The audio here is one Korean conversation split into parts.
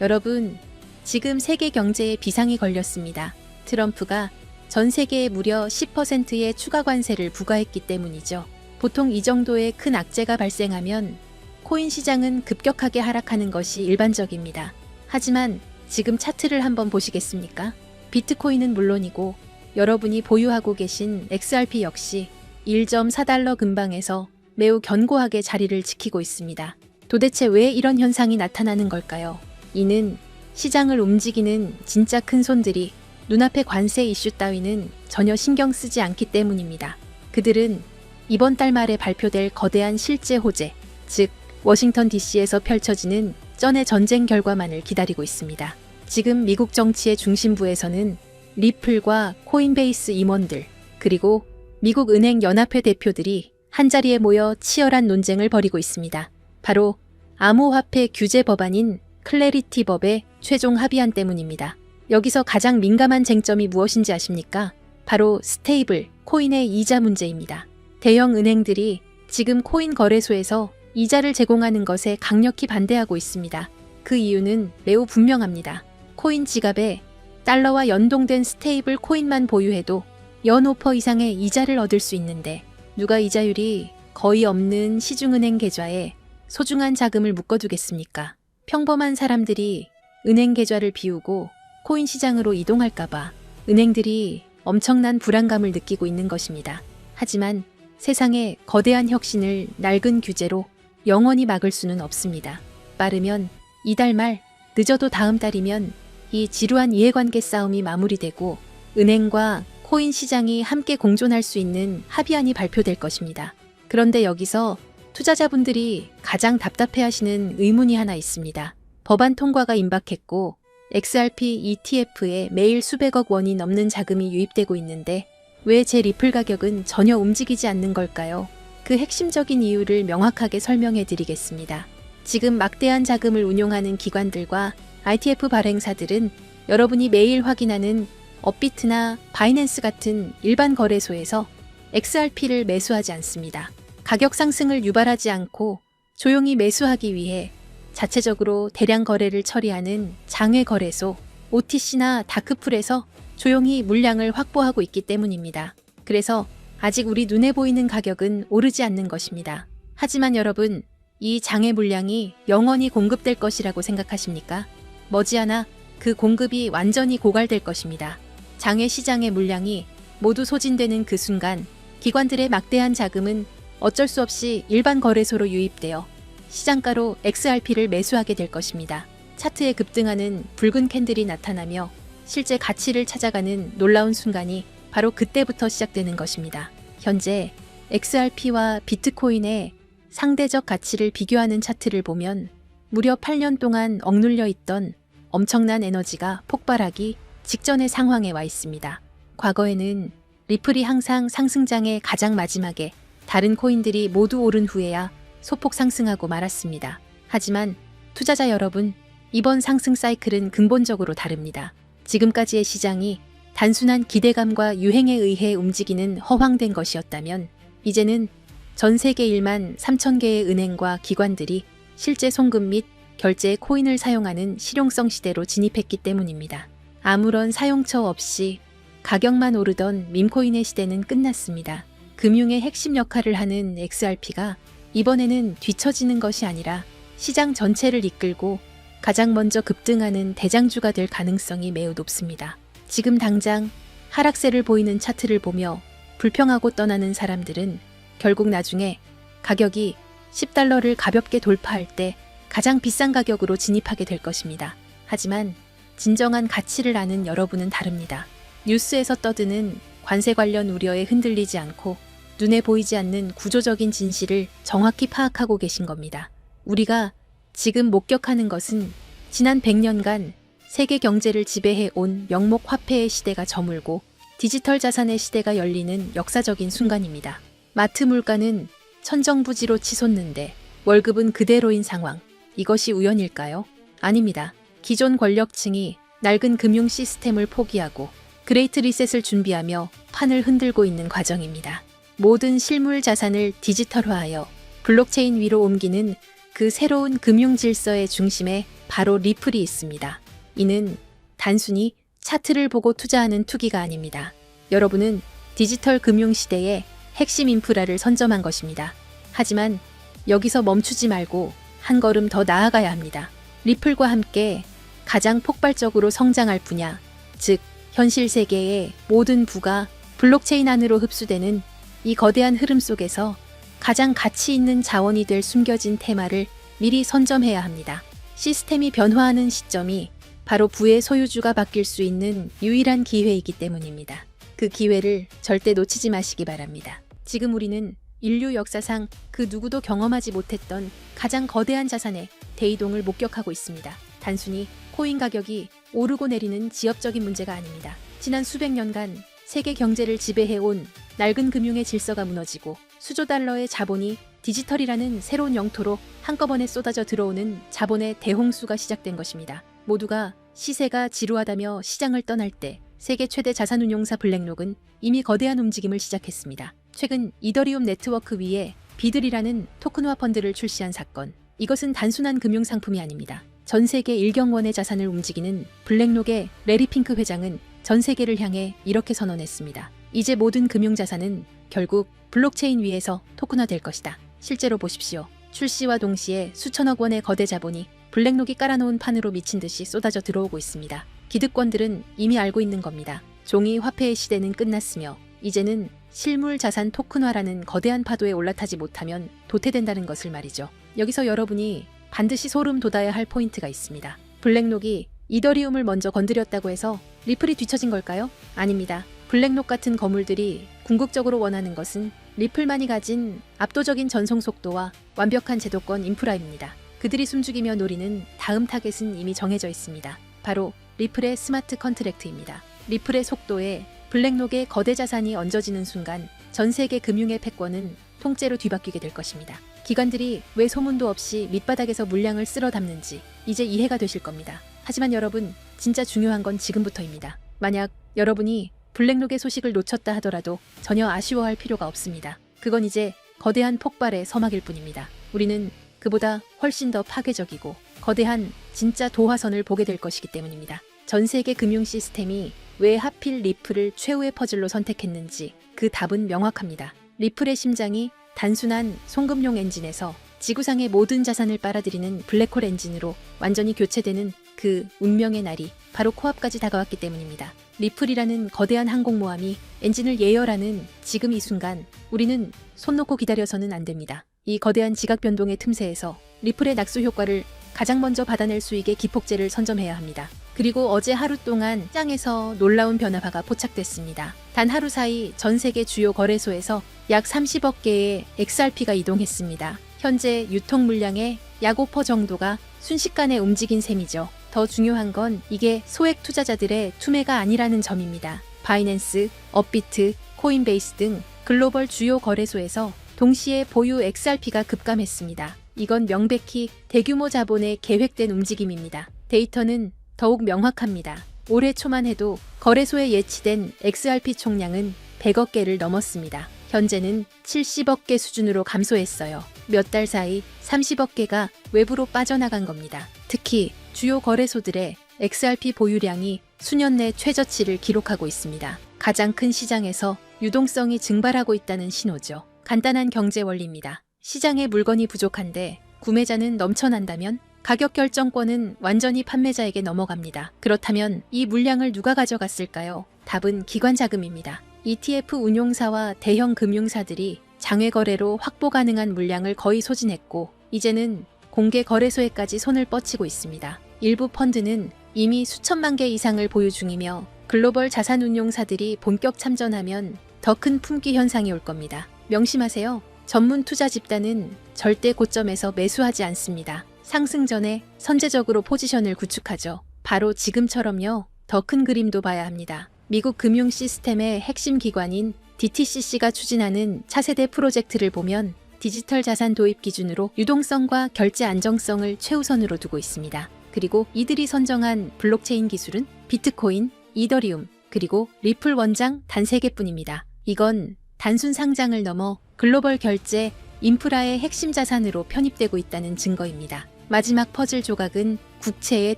여러분, 지금 세계 경제에 비상이 걸렸습니다. 트럼프가 전 세계에 무려 10%의 추가 관세를 부과했기 때문이죠. 보통 이 정도의 큰 악재가 발생하면 코인 시장은 급격하게 하락하는 것이 일반적입니다. 하지만 지금 차트를 한번 보시겠습니까? 비트코인은 물론이고 여러분이 보유하고 계신 XRP 역시 1.4달러 근방에서 매우 견고하게 자리를 지키고 있습니다. 도대체 왜 이런 현상이 나타나는 걸까요? 이는 시장을 움직이는 진짜 큰 손들이 눈앞의 관세 이슈 따위는 전혀 신경 쓰지 않기 때문입니다. 그들은 이번 달 말에 발표될 거대한 실제 호재, 즉 워싱턴 DC에서 펼쳐지는 전의 전쟁 결과만을 기다리고 있습니다. 지금 미국 정치의 중심부에서는 리플과 코인베이스 임원들, 그리고 미국 은행 연합회 대표들이 한자리에 모여 치열한 논쟁을 벌이고 있습니다. 바로 암호화폐 규제 법안인 클래리티 법의 최종 합의안 때문입니다. 여기서 가장 민감한 쟁점이 무엇인지 아십니까? 바로 스테이블, 코인의 이자 문제입니다. 대형 은행들이 지금 코인 거래소에서 이자를 제공하는 것에 강력히 반대하고 있습니다. 그 이유는 매우 분명합니다. 코인 지갑에 달러와 연동된 스테이블 코인만 보유해도 연 5% 이상의 이자를 얻을 수 있는데 누가 이자율이 거의 없는 시중은행 계좌에 소중한 자금을 묶어두겠습니까? 평범한 사람들이 은행 계좌를 비우고 코인 시장으로 이동할까봐 은행들이 엄청난 불안감을 느끼고 있는 것입니다. 하지만 세상의 거대한 혁신을 낡은 규제로 영원히 막을 수는 없습니다. 빠르면 이달 말, 늦어도 다음 달이면 이 지루한 이해관계 싸움이 마무리되고 은행과 코인 시장이 함께 공존할 수 있는 합의안이 발표될 것입니다. 그런데 여기서 투자자분들이 가장 답답해하시는 의문이 하나 있습니다. 법안 통과가 임박했고 XRP ETF에 매일 수백억 원이 넘는 자금이 유입되고 있는데 왜 제 리플 가격은 전혀 움직이지 않는 걸까요? 그 핵심적인 이유를 명확하게 설명해 드리겠습니다. 지금 막대한 자금을 운용하는 기관들과 ITF 발행사들은 여러분이 매일 확인하는 업비트나 바이낸스 같은 일반 거래소에서 XRP를 매수하지 않습니다. 가격 상승을 유발하지 않고 조용히 매수하기 위해 자체적으로 대량 거래를 처리하는 장외 거래소, OTC나 다크풀에서 조용히 물량을 확보하고 있기 때문입니다. 그래서 아직 우리 눈에 보이는 가격은 오르지 않는 것입니다. 하지만 여러분, 이 장외 물량이 영원히 공급될 것이라고 생각하십니까? 머지않아 그 공급이 완전히 고갈될 것입니다. 장외 시장의 물량이 모두 소진되는 그 순간 기관들의 막대한 자금은 어쩔 수 없이 일반 거래소로 유입되어 시장가로 XRP를 매수하게 될 것입니다. 차트에 급등하는 붉은 캔들이 나타나며 실제 가치를 찾아가는 놀라운 순간이 바로 그때부터 시작되는 것입니다. 현재 XRP와 비트코인의 상대적 가치를 비교하는 차트를 보면 무려 8년 동안 억눌려 있던 엄청난 에너지가 폭발하기 직전의 상황에 와 있습니다. 과거에는 리플이 항상 상승장의 가장 마지막에 다른 코인들이 모두 오른 후에야 소폭 상승하고 말았습니다. 하지만 투자자 여러분, 이번 상승 사이클은 근본적으로 다릅니다. 지금까지의 시장이 단순한 기대감과 유행에 의해 움직이는 허황된 것이었다면 이제는 전 세계 1만 3천 개의 은행과 기관들이 실제 송금 및 결제에 코인을 사용하는 실용성 시대로 진입했기 때문입니다. 아무런 사용처 없이 가격만 오르던 밈코인의 시대는 끝났습니다. 금융의 핵심 역할을 하는 XRP가 이번에는 뒤처지는 것이 아니라 시장 전체를 이끌고 가장 먼저 급등하는 대장주가 될 가능성이 매우 높습니다. 지금 당장 하락세를 보이는 차트를 보며 불평하고 떠나는 사람들은 결국 나중에 가격이 10달러를 가볍게 돌파할 때 가장 비싼 가격으로 진입하게 될 것입니다. 하지만 진정한 가치를 아는 여러분은 다릅니다. 뉴스에서 떠드는 관세 관련 우려에 흔들리지 않고 눈에 보이지 않는 구조적인 진실을 정확히 파악하고 계신 겁니다. 우리가 지금 목격하는 것은 지난 100년간 세계 경제를 지배해 온 명목 화폐의 시대가 저물고 디지털 자산의 시대가 열리는 역사적인 순간입니다. 마트 물가는 천정부지로 치솟는데 월급은 그대로인 상황. 이것이 우연일까요? 아닙니다. 기존 권력층이 낡은 금융 시스템을 포기하고 그레이트 리셋을 준비하며 판을 흔들고 있는 과정입니다. 모든 실물 자산을 디지털화하여 블록체인 위로 옮기는 그 새로운 금융 질서의 중심에 바로 리플이 있습니다. 이는 단순히 차트를 보고 투자하는 투기가 아닙니다. 여러분은 디지털 금융 시대의 핵심 인프라를 선점한 것입니다. 하지만 여기서 멈추지 말고 한 걸음 더 나아가야 합니다. 리플과 함께 가장 폭발적으로 성장할 분야, 즉 현실 세계의 모든 부가 블록체인 안으로 흡수되는 이 거대한 흐름 속에서 가장 가치 있는 자원이 될 숨겨진 테마를 미리 선점해야 합니다. 시스템이 변화하는 시점이 바로 부의 소유주가 바뀔 수 있는 유일한 기회이기 때문입니다. 그 기회를 절대 놓치지 마시기 바랍니다. 지금 우리는 인류 역사상 그 누구도 경험하지 못했던 가장 거대한 자산의 대이동을 목격하고 있습니다. 단순히 코인 가격이 오르고 내리는 지엽적인 문제가 아닙니다. 지난 수백 년간 세계 경제를 지배해온 낡은 금융의 질서가 무너지고 수조 달러의 자본이 디지털이라는 새로운 영토로 한꺼번에 쏟아져 들어오는 자본의 대홍수가 시작된 것입니다. 모두가 시세가 지루하다며 시장을 떠날 때 세계 최대 자산운용사 블랙록은 이미 거대한 움직임을 시작했습니다. 최근 이더리움 네트워크 위에 비들이라는 토큰화 펀드를 출시한 사건. 이것은 단순한 금융상품이 아닙니다. 전 세계 1경원의 자산을 움직이는 블랙록의 레리 핑크 회장은 전 세계를 향해 이렇게 선언했습니다. 이제 모든 금융자산은 결국 블록체인 위에서 토큰화될 것이다. 실제로 보십시오. 출시와 동시에 수천억 원의 거대 자본이 블랙록이 깔아놓은 판으로 미친 듯이 쏟아져 들어오고 있습니다. 기득권들은 이미 알고 있는 겁니다. 종이 화폐의 시대는 끝났으며 이제는 실물 자산 토큰화라는 거대한 파도에 올라타지 못하면 도태된다는 것을 말이죠. 여기서 여러분이 반드시 소름 돋아야 할 포인트가 있습니다. 블랙록이 이더리움을 먼저 건드렸다고 해서 리플이 뒤처진 걸까요? 아닙니다. 블랙록 같은 거물들이 궁극적으로 원하는 것은 리플만이 가진 압도적인 전송 속도와 완벽한 제도권 인프라입니다. 그들이 숨죽이며 노리는 다음 타겟은 이미 정해져 있습니다. 바로 리플의 스마트 컨트랙트입니다. 리플의 속도에 블랙록의 거대 자산이 얹어지는 순간 전 세계 금융의 패권은 통째로 뒤바뀌게 될 것입니다. 기관들이 왜 소문도 없이 밑바닥에서 물량을 쓸어 담는지 이제 이해가 되실 겁니다. 하지만 여러분, 진짜 중요한 건 지금부터입니다. 만약 여러분이 블랙록의 소식을 놓쳤다 하더라도 전혀 아쉬워할 필요가 없습니다. 그건 이제 거대한 폭발의 서막일 뿐입니다. 우리는 그보다 훨씬 더 파괴적이고 거대한 진짜 도화선을 보게 될 것이기 때문입니다. 전 세계 금융 시스템이 왜 하필 리플을 최후의 퍼즐로 선택했는지 그 답은 명확합니다. 리플의 심장이 단순한 송금용 엔진에서 지구상의 모든 자산을 빨아들이는 블랙홀 엔진으로 완전히 교체되는 그 운명의 날이 바로 코앞까지 다가왔기 때문입니다. 리플이라는 거대한 항공모함이 엔진을 예열하는 지금 이 순간 우리는 손 놓고 기다려서는 안 됩니다. 이 거대한 지각 변동의 틈새에서 리플의 낙수 효과를 가장 먼저 받아낼 수 있게 기폭제를 선점해야 합니다. 그리고 어제 하루 동안 시장에서 놀라운 변화가 포착됐습니다. 단 하루 사이 전 세계 주요 거래소에서 약 30억 개의 XRP가 이동했습니다. 현재 유통 물량의 약 5% 정도가 순식간에 움직인 셈이죠. 더 중요한 건 이게 소액 투자자들의 투매가 아니라는 점입니다. 바이낸스, 업비트, 코인베이스 등 글로벌 주요 거래소에서 동시에 보유 XRP가 급감했습니다. 이건 명백히 대규모 자본의 계획된 움직임입니다. 데이터는 더욱 명확합니다. 올해 초만 해도 거래소에 예치된 XRP 총량은 100억 개를 넘었습니다. 현재는 70억 개 수준으로 감소했어요. 몇 달 사이 30억 개가 외부로 빠져나간 겁니다. 특히 주요 거래소들의 XRP 보유량이 수년 내 최저치를 기록하고 있습니다. 가장 큰 시장에서 유동성이 증발하고 있다는 신호죠. 간단한 경제 원리입니다. 시장에 물건이 부족한데 구매자는 넘쳐난다면 가격 결정권은 완전히 판매자에게 넘어갑니다. 그렇다면 이 물량을 누가 가져갔을까요? 답은 기관 자금입니다. ETF 운용사와 대형 금융사들이 장외 거래로 확보 가능한 물량을 거의 소진했고 이제는 공개 거래소에까지 손을 뻗치고 있습니다. 일부 펀드는 이미 수천만 개 이상을 보유 중이며 글로벌 자산 운용사들이 본격 참전하면 더 큰 품귀 현상이 올 겁니다. 명심하세요. 전문 투자 집단은 절대 고점에서 매수하지 않습니다. 상승 전에 선제적으로 포지션을 구축하죠. 바로 지금처럼요. 더 큰 그림도 봐야 합니다. 미국 금융 시스템의 핵심 기관인 DTCC가 추진하는 차세대 프로젝트를 보면 디지털 자산 도입 기준으로 유동성과 결제 안정성을 최우선으로 두고 있습니다. 그리고 이들이 선정한 블록체인 기술은 비트코인, 이더리움, 그리고 리플 원장 단 3개뿐입니다. 이건 단순 상장을 넘어 글로벌 결제, 인프라의 핵심 자산으로 편입되고 있다는 증거입니다. 마지막 퍼즐 조각은 국채의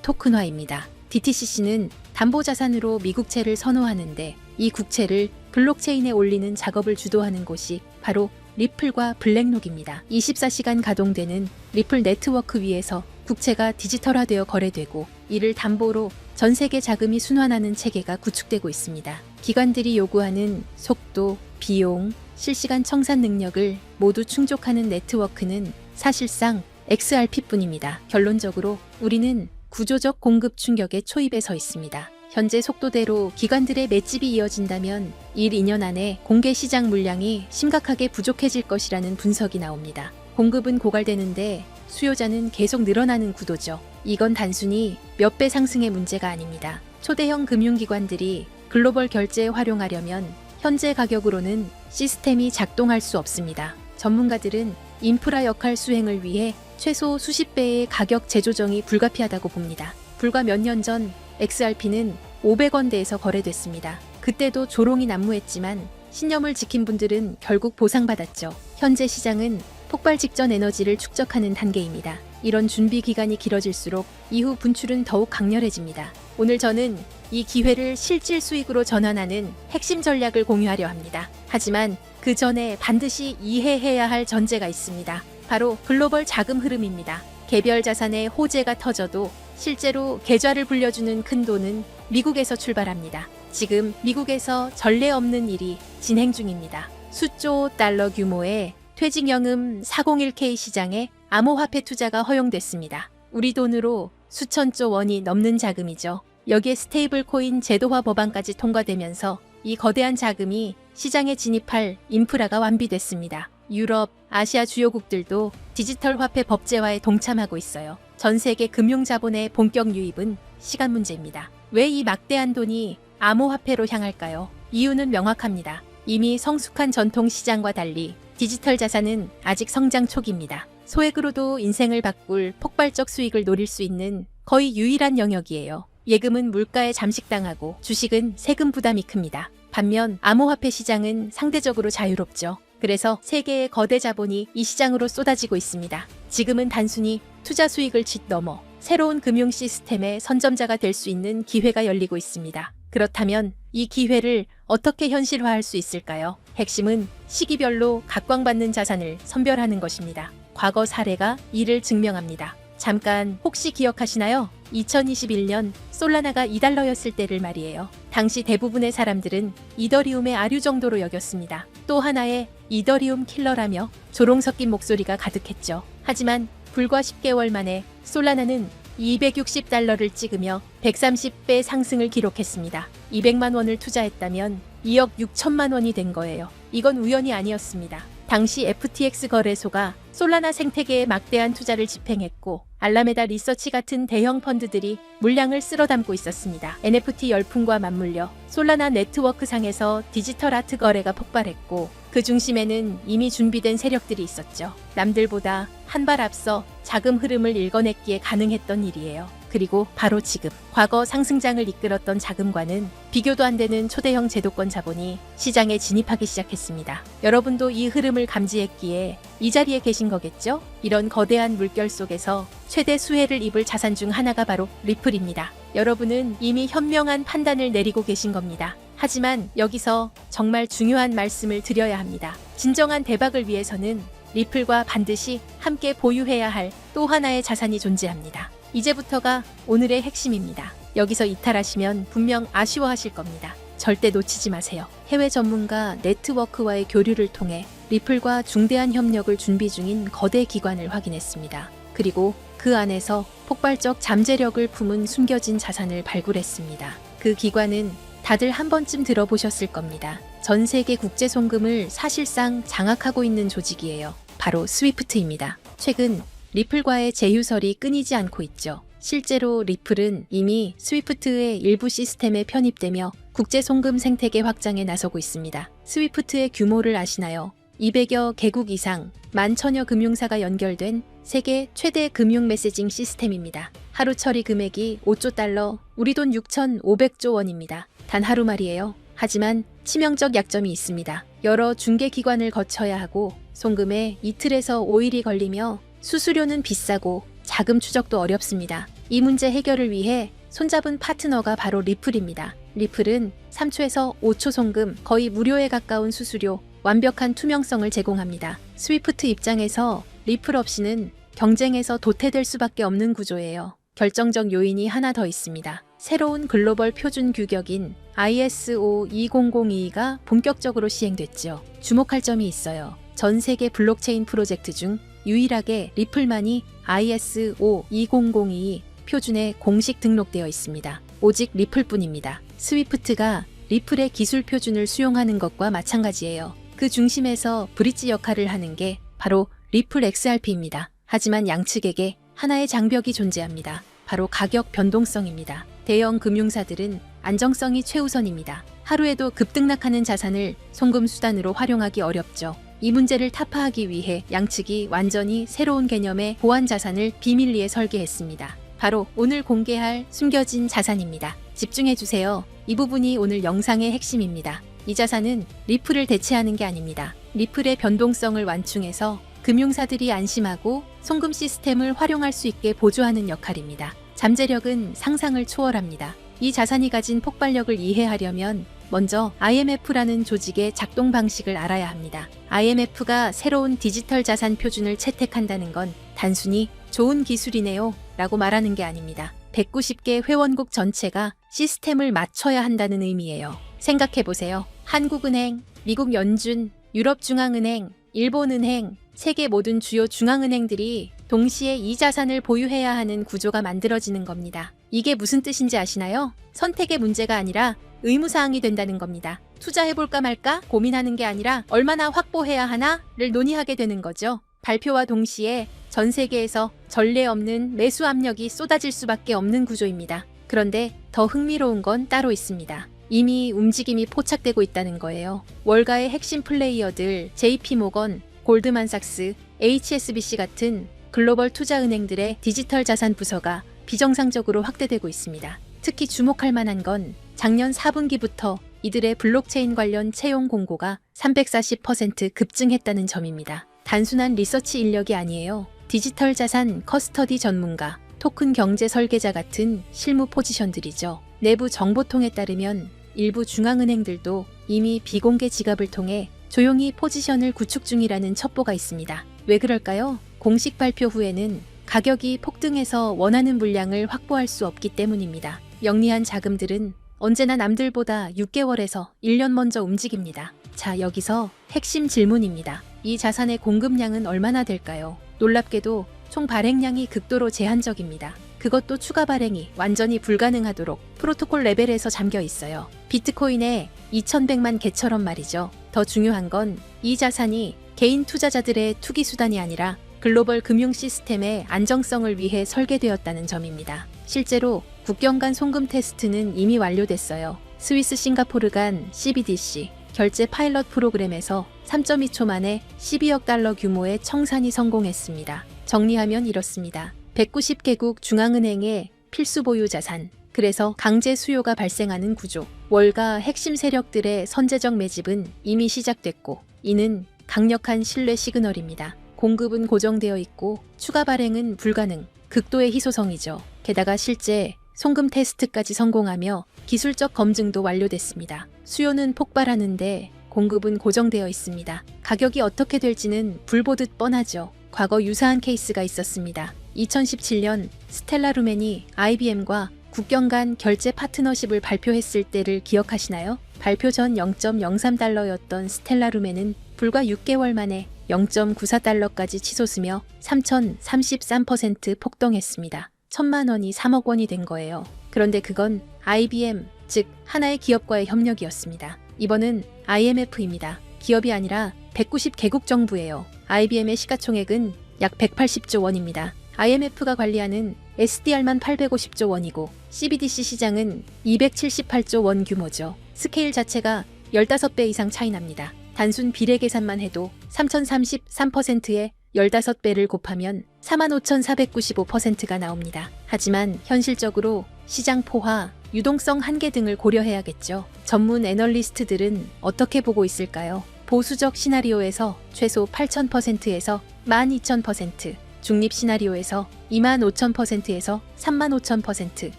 토큰화입니다. DTCC는 담보자산으로 미국채를 선호하는데 이 국채를 블록체인에 올리는 작업을 주도하는 곳이 바로 리플과 블랙록입니다. 24시간 가동되는 리플 네트워크 위에서 국채가 디지털화되어 거래되고 이를 담보로 전 세계 자금이 순환하는 체계가 구축되고 있습니다. 기관들이 요구하는 속도, 비용, 실시간 청산 능력을 모두 충족하는 네트워크는 사실상 XRP뿐입니다. 결론적으로 우리는 구조적 공급 충격의 초입에 서 있습니다. 현재 속도대로 기관들의 맷집이 이어진다면 1, 2년 안에 공개 시장 물량이 심각하게 부족해질 것이라는 분석이 나옵니다. 공급은 고갈되는데 수요자는 계속 늘어나는 구도죠. 이건 단순히 몇 배 상승의 문제가 아닙니다. 초대형 금융기관들이 글로벌 결제에 활용하려면 현재 가격으로는 시스템이 작동할 수 없습니다. 전문가들은 인프라 역할 수행을 위해 최소 수십 배의 가격 재조정이 불가피하다고 봅니다. 불과 몇 년 전 XRP는 500원대에서 거래됐습니다. 그때도 조롱이 난무했지만 신념을 지킨 분들은 결국 보상받았죠. 현재 시장은 폭발 직전 에너지를 축적하는 단계입니다. 이런 준비 기간이 길어질수록 이후 분출은 더욱 강렬해집니다. 오늘 저는 이 기회를 실질 수익으로 전환하는 핵심 전략을 공유하려 합니다. 하지만 그 전에 반드시 이해해야 할 전제가 있습니다. 바로 글로벌 자금 흐름입니다. 개별 자산의 호재가 터져도 실제로 계좌를 불려주는 큰 돈은 미국에서 출발합니다. 지금 미국에서 전례 없는 일이 진행 중입니다. 수조 달러 규모의 퇴직연금 401k 시장에 암호화폐 투자가 허용됐습니다. 우리 돈으로 수천조 원이 넘는 자금이죠. 여기에 스테이블 코인 제도화 법안까지 통과되면서 이 거대한 자금이 시장에 진입할 인프라가 완비됐습니다. 유럽, 아시아 주요국들도 디지털 화폐 법제화에 동참하고 있어요. 전 세계 금융자본의 본격 유입은 시간 문제입니다. 왜 이 막대한 돈이 암호화폐로 향할까요? 이유는 명확합니다. 이미 성숙한 전통 시장과 달리 디지털 자산은 아직 성장 초기입니다. 소액으로도 인생을 바꿀 폭발적 수익을 노릴 수 있는 거의 유일한 영역이에요. 예금은 물가에 잠식당하고 주식은 세금 부담이 큽니다. 반면 암호화폐 시장은 상대적으로 자유롭죠. 그래서 세계의 거대 자본이 이 시장으로 쏟아지고 있습니다. 지금은 단순히 투자 수익을 넘어 새로운 금융 시스템의 선점자가 될 수 있는 기회가 열리고 있습니다. 그렇다면 이 기회를 어떻게 현실화할 수 있을까요? 핵심은 시기별로 각광받는 자산을 선별하는 것입니다. 과거 사례가 이를 증명합니다. 잠깐 혹시 기억하시나요? 2021년 솔라나가 2달러였을 때를 말이에요. 당시 대부분의 사람들은 이더리움의 아류 정도로 여겼습니다. 또 하나의 이더리움 킬러라며 조롱 섞인 목소리가 가득했죠. 하지만 불과 10개월 만에 솔라나는 260달러를 찍으며 130배 상승을 기록했습니다. 200만 원을 투자했다면 2억 6천만 원이 된 거예요. 이건 우연이 아니었습니다. 당시 FTX 거래소가 솔라나 생태계에 막대한 투자를 집행했고 알라메다 리서치 같은 대형 펀드들이 물량을 쓸어 담고 있었습니다. NFT 열풍과 맞물려 솔라나 네트워크 상에서 디지털 아트 거래가 폭발했고 그 중심에는 이미 준비된 세력들이 있었죠. 남들보다 한 발 앞서 자금 흐름을 읽어냈기에 가능했던 일이에요. 그리고 바로 지금 과거 상승장을 이끌었던 자금과는 비교도 안 되는 초대형 제도권 자본이 시장에 진입하기 시작했습니다. 여러분도 이 흐름을 감지했기에 이 자리에 계신 거겠죠? 이런 거대한 물결 속에서 최대 수혜를 입을 자산 중 하나가 바로 리플입니다. 여러분은 이미 현명한 판단을 내리고 계신 겁니다. 하지만 여기서 정말 중요한 말씀을 드려야 합니다. 진정한 대박을 위해서는 리플과 반드시 함께 보유해야 할 또 하나의 자산이 존재합니다. 이제부터가 오늘의 핵심입니다. 여기서 이탈하시면 분명 아쉬워하실 겁니다. 절대 놓치지 마세요. 해외 전문가 네트워크와의 교류를 통해 리플과 중대한 협력을 준비 중인 거대 기관을 확인했습니다. 그리고 그 안에서 폭발적 잠재력을 품은 숨겨진 자산을 발굴했습니다. 그 기관은 다들 한 번쯤 들어보셨을 겁니다. 전 세계 국제 송금을 사실상 장악하고 있는 조직이에요. 바로 스위프트입니다. 최근 리플과의 제휴설이 끊이지 않고 있죠. 실제로 리플은 이미 스위프트의 일부 시스템에 편입되며 국제 송금 생태계 확장에 나서고 있습니다. 스위프트의 규모를 아시나요? 200여 개국 이상, 11,000여 금융사가 연결된 세계 최대 금융 메시징 시스템입니다. 하루 처리 금액이 5조 달러, 우리 돈 6,500조 원입니다. 단 하루 말이에요. 하지만 치명적 약점이 있습니다. 여러 중개기관을 거쳐야 하고 송금에 이틀에서 5일이 걸리며 수수료는 비싸고 자금 추적도 어렵습니다. 이 문제 해결을 위해 손잡은 파트너가 바로 리플입니다. 리플은 3초에서 5초 송금, 거의 무료에 가까운 수수료, 완벽한 투명성을 제공합니다. 스위프트 입장에서 리플 없이는 경쟁에서 도태될 수밖에 없는 구조예요. 결정적 요인이 하나 더 있습니다. 새로운 글로벌 표준 규격인 ISO 20022가 본격적으로 시행됐죠. 주목할 점이 있어요. 전 세계 블록체인 프로젝트 중 유일하게 리플만이 ISO 20022 표준에 공식 등록되어 있습니다. 오직 리플뿐입니다. 스위프트가 리플의 기술 표준을 수용하는 것과 마찬가지예요. 그 중심에서 브릿지 역할을 하는 게 바로 리플 XRP입니다. 하지만 양측에게 하나의 장벽이 존재합니다. 바로 가격 변동성입니다. 대형 금융사들은 안정성이 최우선입니다. 하루에도 급등락하는 자산을 송금 수단으로 활용하기 어렵죠. 이 문제를 타파하기 위해 양측이 완전히 새로운 개념의 보안 자산을 비밀리에 설계했습니다. 바로 오늘 공개할 숨겨진 자산입니다. 집중해주세요. 이 부분이 오늘 영상의 핵심입니다. 이 자산은 리플을 대체하는 게 아닙니다. 리플의 변동성을 완충해서 금융사들이 안심하고 송금 시스템을 활용할 수 있게 보조하는 역할입니다. 잠재력은 상상을 초월합니다. 이 자산이 가진 폭발력을 이해하려면 먼저 IMF라는 조직의 작동 방식을 알아야 합니다. IMF가 새로운 디지털 자산 표준을 채택한다는 건 단순히 좋은 기술이네요 라고 말하는 게 아닙니다. 190개 회원국 전체가 시스템을 맞춰야 한다는 의미예요. 생각해보세요. 한국은행, 미국 연준, 유럽중앙은행, 일본은행, 세계 모든 주요 중앙은행들이 동시에 이 자산을 보유해야 하는 구조가 만들어지는 겁니다. 이게 무슨 뜻인지 아시나요? 선택의 문제가 아니라 의무사항이 된다는 겁니다. 투자해볼까 말까 고민하는 게 아니라 얼마나 확보해야 하나를 논의하게 되는 거죠. 발표와 동시에 전 세계에서 전례 없는 매수 압력이 쏟아질 수밖에 없는 구조입니다. 그런데 더 흥미로운 건 따로 있습니다. 이미 움직임이 포착되고 있다는 거예요. 월가의 핵심 플레이어들 JP모건, 골드만삭스, HSBC 같은 글로벌 투자은행들의 디지털 자산 부서가 비정상적으로 확대되고 있습니다. 특히 주목할 만한 건 작년 4분기부터 이들의 블록체인 관련 채용 공고가 340% 급증했다는 점입니다. 단순한 리서치 인력이 아니에요. 디지털 자산 커스터디 전문가, 토큰 경제 설계자 같은 실무 포지션들이죠. 내부 정보통에 따르면 일부 중앙은행들도 이미 비공개 지갑을 통해 조용히 포지션을 구축 중이라는 첩보가 있습니다. 왜 그럴까요? 공식 발표 후에는 가격이 폭등해서 원하는 물량을 확보할 수 없기 때문입니다. 영리한 자금들은 언제나 남들보다 6개월에서 1년 먼저 움직입니다. 자, 여기서 핵심 질문입니다. 이 자산의 공급량은 얼마나 될까요? 놀랍게도 총 발행량이 극도로 제한적입니다. 그것도 추가 발행이 완전히 불가능하도록 프로토콜 레벨에서 잠겨 있어요. 비트코인의 2100만 개처럼 말이죠. 더 중요한 건 이 자산이 개인 투자자들의 투기 수단이 아니라 글로벌 금융 시스템의 안정성을 위해 설계되었다는 점입니다. 실제로 국경 간 송금 테스트는 이미 완료됐어요. 스위스 싱가포르 간 CBDC 결제 파일럿 프로그램에서 3.2초 만에 12억 달러 규모의 청산이 성공했습니다. 정리하면 이렇습니다. 190개국 중앙은행의 필수 보유 자산, 그래서 강제 수요가 발생하는 구조. 월가 핵심 세력들의 선제적 매집은 이미 시작됐고, 이는 강력한 신뢰 시그널입니다. 공급은 고정되어 있고 추가 발행은 불가능, 극도의 희소성이죠. 게다가 실제 송금 테스트까지 성공하며 기술적 검증도 완료됐습니다. 수요는 폭발하는데 공급은 고정되어 있습니다. 가격이 어떻게 될지는 불 보듯 뻔하죠. 과거 유사한 케이스가 있었습니다. 2017년 스텔라 루멘이 IBM과 국경 간 결제 파트너십을 발표했을 때를 기억하시나요? 발표 전 0.03달러였던 스텔라 루멘은 불과 6개월 만에 0.94달러까지 치솟으며 3,033% 폭등했습니다. 1,000만 원이 3억 원이 된 거예요. 그런데 그건 IBM, 즉 하나의 기업과의 협력이었습니다. 이번은 IMF입니다. 기업이 아니라 190개국 정부예요. IBM의 시가총액은 약 180조 원입니다. IMF가 관리하는 SDR만 850조 원이고 CBDC 시장은 278조 원 규모죠. 스케일 자체가 15배 이상 차이 납니다. 단순 비례 계산만 해도 3033%의 15배를 곱하면 45,495%가 나옵니다. 하지만 현실적으로 시장 포화, 유동성 한계 등을 고려해야겠죠. 전문 애널리스트들은 어떻게 보고 있을까요? 보수적 시나리오에서 최소 8,000%에서 12,000%, 중립 시나리오에서 25,000%에서 35,000%,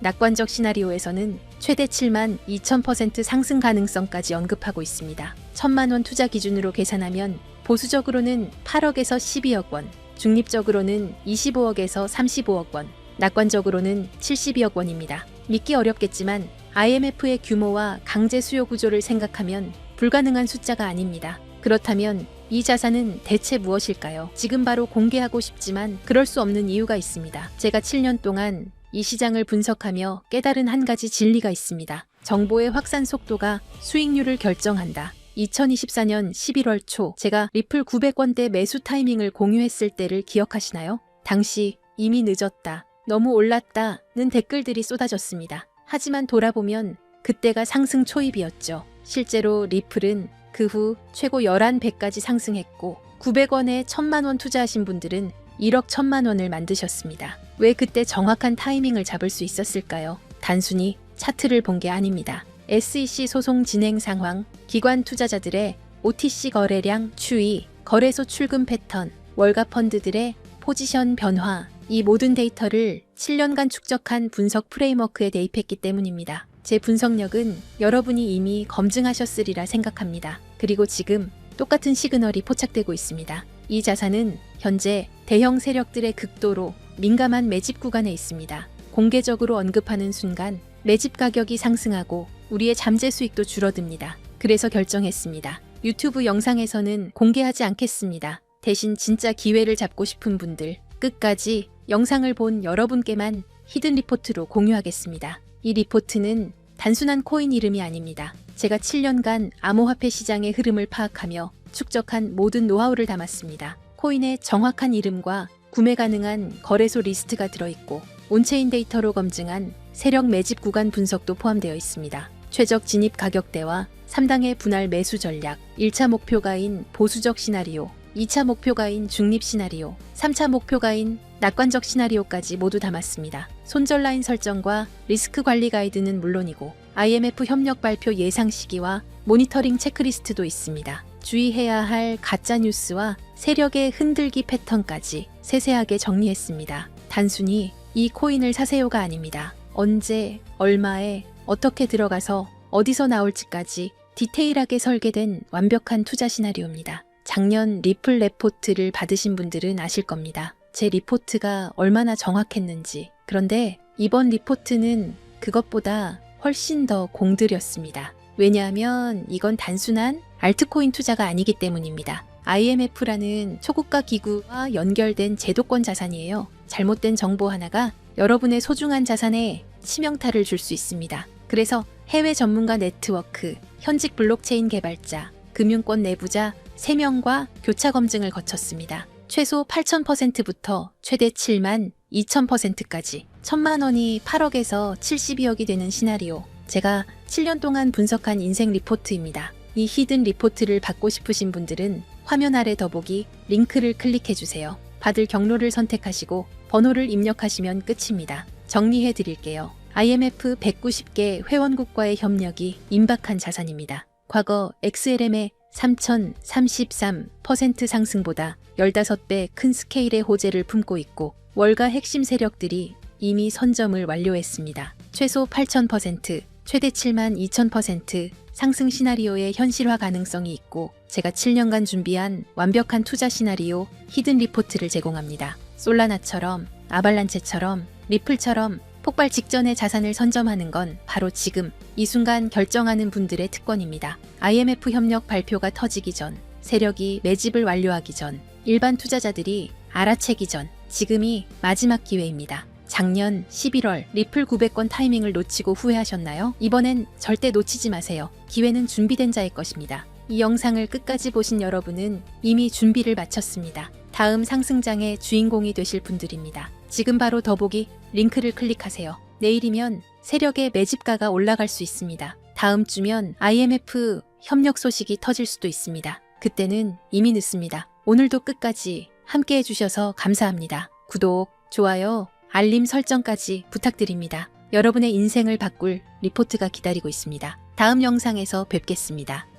낙관적 시나리오에서는 최대 72,000% 상승 가능성까지 언급하고 있습니다. 1,000만 원 투자 기준으로 계산하면 보수적으로는 8억에서 12억 원, 중립적으로는 25억에서 35억 원, 낙관적으로는 72억 원입니다. 믿기 어렵겠지만 IMF의 규모와 강제 수요 구조를 생각하면 불가능한 숫자가 아닙니다. 그렇다면 이 자산은 대체 무엇일까요? 지금 바로 공개하고 싶지만 그럴 수 없는 이유가 있습니다. 제가 7년 동안 이 시장을 분석하며 깨달은 한 가지 진리가 있습니다. 정보의 확산 속도가 수익률을 결정한다. 2024년 11월 초 제가 리플 900원대 매수 타이밍을 공유했을 때를 기억하시나요? 당시 이미 늦었다, 너무 올랐다는 댓글들이 쏟아졌습니다. 하지만 돌아보면 그때가 상승 초입이었죠. 실제로 리플은 그 후 최고 11배까지 상승했고 900원에 1,000만 원 투자하신 분들은 1억 1,000만 원을 만드셨습니다. 왜 그때 정확한 타이밍을 잡을 수 있었을까요? 단순히 차트를 본 게 아닙니다. SEC 소송 진행 상황, 기관 투자자들의 OTC 거래량 추이, 거래소 출금 패턴, 월가 펀드들의 포지션 변화, 이 모든 데이터를 7년간 축적한 분석 프레임워크에 대입했기 때문입니다. 제 분석력은 여러분이 이미 검증하셨으리라 생각합니다. 그리고 지금 똑같은 시그널이 포착되고 있습니다. 이 자산은 현재 대형 세력들의 극도로 민감한 매집 구간에 있습니다. 공개적으로 언급하는 순간 매집 가격이 상승하고 우리의 잠재 수익도 줄어듭니다. 그래서 결정했습니다. 유튜브 영상에서는 공개하지 않겠습니다. 대신 진짜 기회를 잡고 싶은 분들, 끝까지 영상을 본 여러분께만 히든 리포트로 공유하겠습니다. 이 리포트는 단순한 코인 이름이 아닙니다. 제가 7년간 암호화폐 시장의 흐름을 파악하며 축적한 모든 노하우를 담았습니다. 코인의 정확한 이름과 구매 가능한 거래소 리스트가 들어있고 온체인 데이터로 검증한 세력 매집 구간 분석도 포함되어 있습니다. 최적 진입 가격대와 3당의 분할 매수 전략, 1차 목표가인 보수적 시나리오, 2차 목표가인 중립 시나리오, 3차 목표가인 낙관적 시나리오까지 모두 담았습니다. 손절 라인 설정과 리스크 관리 가이드는 물론이고 IMF 협력 발표 예상 시기와 모니터링 체크리스트도 있습니다. 주의해야 할 가짜 뉴스와 세력의 흔들기 패턴까지 세세하게 정리했습니다. 단순히 이 코인을 사세요가 아닙니다. 언제, 얼마에, 어떻게 들어가서 어디서 나올지까지 디테일하게 설계된 완벽한 투자 시나리오입니다. 작년 리플 레포트를 받으신 분들은 아실 겁니다. 제 리포트가 얼마나 정확했는지. 그런데 이번 리포트는 그것보다 훨씬 더 공들였습니다. 왜냐하면 이건 단순한 알트코인 투자가 아니기 때문입니다. IMF라는 초국가 기구와 연결된 제도권 자산이에요. 잘못된 정보 하나가 여러분의 소중한 자산에 치명타를 줄 수 있습니다. 그래서 해외 전문가 네트워크, 현직 블록체인 개발자, 금융권 내부자 3명과 교차 검증을 거쳤습니다. 최소 8,000%부터 최대 72,000%까지 1,000만 원이 8억에서 72억이 되는 시나리오. 제가 7년 동안 분석한 인생 리포트입니다. 이 히든 리포트를 받고 싶으신 분들은 화면 아래 더보기 링크를 클릭해주세요. 받을 경로를 선택하시고 번호를 입력하시면 끝입니다. 정리해 드릴게요. IMF 190개 회원국과의 협력이 임박한 자산입니다. 과거 XLM의 3,033% 상승보다 15배 큰 스케일의 호재를 품고 있고 월가 핵심 세력들이 이미 선점을 완료했습니다. 최소 8,000%, 최대 72,000% 상승 시나리오의 현실화 가능성이 있고 제가 7년간 준비한 완벽한 투자 시나리오 히든 리포트를 제공합니다. 솔라나처럼, 아발란체처럼, 리플처럼 폭발 직전에 자산을 선점하는 건 바로 지금 이 순간 결정하는 분들의 특권입니다. IMF 협력 발표가 터지기 전, 세력이 매집을 완료하기 전, 일반 투자자들이 알아채기 전, 지금이 마지막 기회입니다. 작년 11월 리플 900건 타이밍을 놓치고 후회하셨나요? 이번엔 절대 놓치지 마세요. 기회는 준비된 자의 것입니다. 이 영상을 끝까지 보신 여러분은 이미 준비를 마쳤습니다. 다음 상승장의 주인공이 되실 분들입니다. 지금 바로 더보기 링크를 클릭하세요. 내일이면 세력의 매집가가 올라갈 수 있습니다. 다음 주면 IMF 협력 소식이 터질 수도 있습니다. 그때는 이미 늦습니다. 오늘도 끝까지 함께 해주셔서 감사합니다. 구독, 좋아요, 알림 설정까지 부탁드립니다. 여러분의 인생을 바꿀 리포트가 기다리고 있습니다. 다음 영상에서 뵙겠습니다.